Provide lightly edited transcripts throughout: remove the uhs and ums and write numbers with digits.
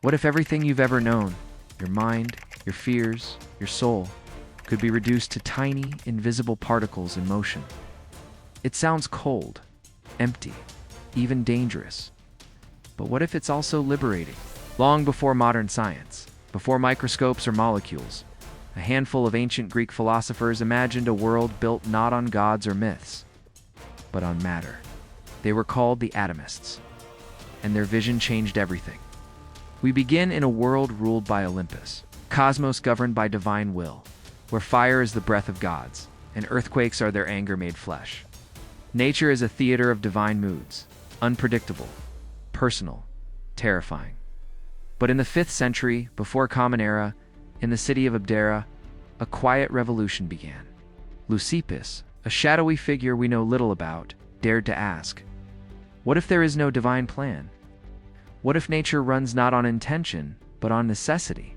What if everything you've ever known, your mind, your fears, your soul, could be reduced to tiny, invisible particles in motion? It sounds cold, empty, even dangerous. But what if it's also liberating? Long before modern science, before microscopes or molecules, a handful of ancient Greek philosophers imagined a world built not on gods or myths, but on matter. They were called the Atomists, and their vision changed everything. We begin in a world ruled by Olympus, cosmos governed by divine will, where fire is the breath of gods, and earthquakes are their anger made flesh. Nature is a theater of divine moods, unpredictable, personal, terrifying. But in the 5th century, before Common Era, in the city of Abdera, a quiet revolution began. Leucippus, a shadowy figure we know little about, dared to ask, what if there is no divine plan? What if nature runs not on intention, but on necessity?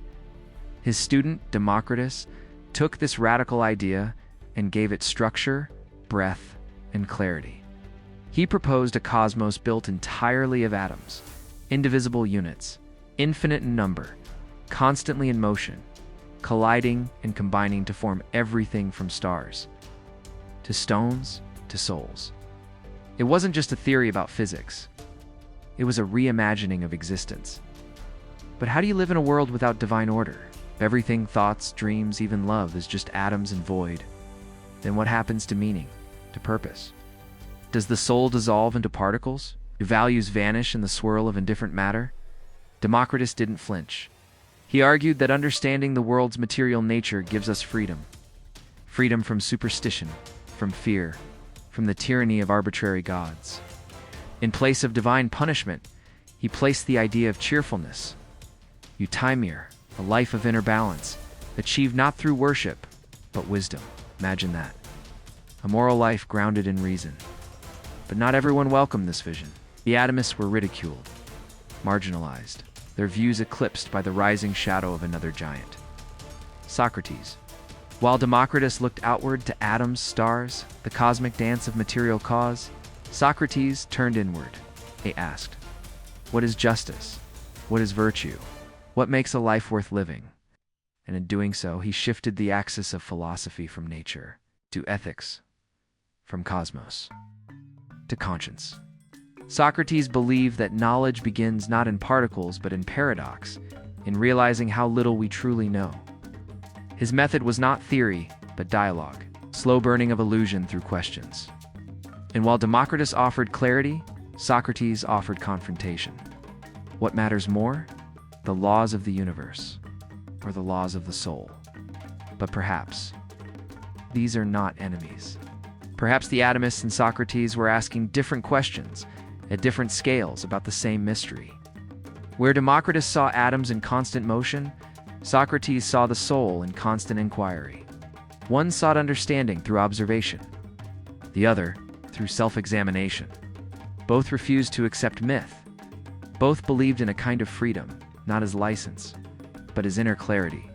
His student, Democritus, took this radical idea and gave it structure, breadth, and clarity. He proposed a cosmos built entirely of atoms, indivisible units, infinite in number, constantly in motion, colliding and combining to form everything from stars to stones to souls. It wasn't just a theory about physics. It was a reimagining of existence. But how do you live in a world without divine order? If everything, thoughts, dreams, even love, is just atoms and void, then what happens to meaning, to purpose? Does the soul dissolve into particles? Do values vanish in the swirl of indifferent matter? Democritus didn't flinch. He argued that understanding the world's material nature gives us freedom. Freedom from superstition, from fear, from the tyranny of arbitrary gods. In place of divine punishment, he placed the idea of cheerfulness. Euthymia, a life of inner balance, achieved not through worship, but wisdom. Imagine that. A moral life grounded in reason. But not everyone welcomed this vision. The Atomists were ridiculed, marginalized, their views eclipsed by the rising shadow of another giant, Socrates. While Democritus looked outward to atoms, stars, the cosmic dance of material cause, Socrates turned inward. He asked, what is justice? What is virtue? What makes a life worth living? And in doing so, he shifted the axis of philosophy from nature to ethics, from cosmos to conscience. Socrates believed that knowledge begins not in particles but in paradox, in realizing how little we truly know. His method was not theory, but dialogue, slow burning of illusion through questions. And while Democritus offered clarity, Socrates offered confrontation. What matters more? The laws of the universe, or the laws of the soul. But perhaps these are not enemies. Perhaps the Atomists and Socrates were asking different questions at different scales about the same mystery. Where Democritus saw atoms in constant motion, Socrates saw the soul in constant inquiry. One sought understanding through observation, the other through self-examination. Both refused to accept myth. Both believed in a kind of freedom, not as license, but as inner clarity.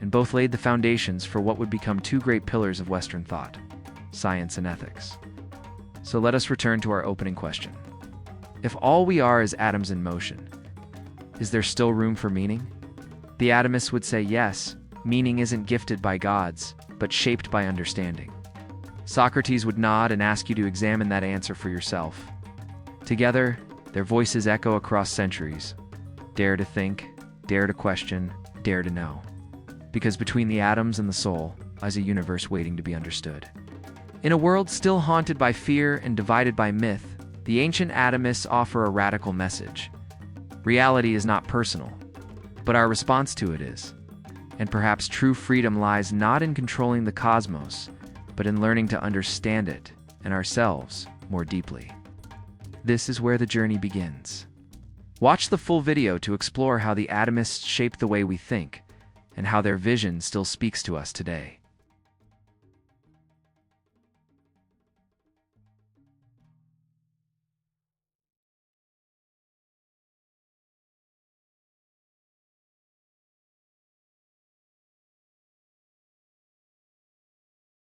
And both laid the foundations for what would become two great pillars of Western thought, science and ethics. So let us return to our opening question. If all we are is atoms in motion, is there still room for meaning? The Atomists would say yes, meaning isn't gifted by gods, but shaped by understanding. Socrates would nod and ask you to examine that answer for yourself. Together, their voices echo across centuries. Dare to think, dare to question, dare to know. Because between the atoms and the soul lies a universe waiting to be understood. In a world still haunted by fear and divided by myth, the ancient Atomists offer a radical message. Reality is not personal, but our response to it is. And perhaps true freedom lies not in controlling the cosmos, but in learning to understand it and ourselves more deeply. This is where the journey begins. Watch the full video to explore how the Atomists shaped the way we think and how their vision still speaks to us today.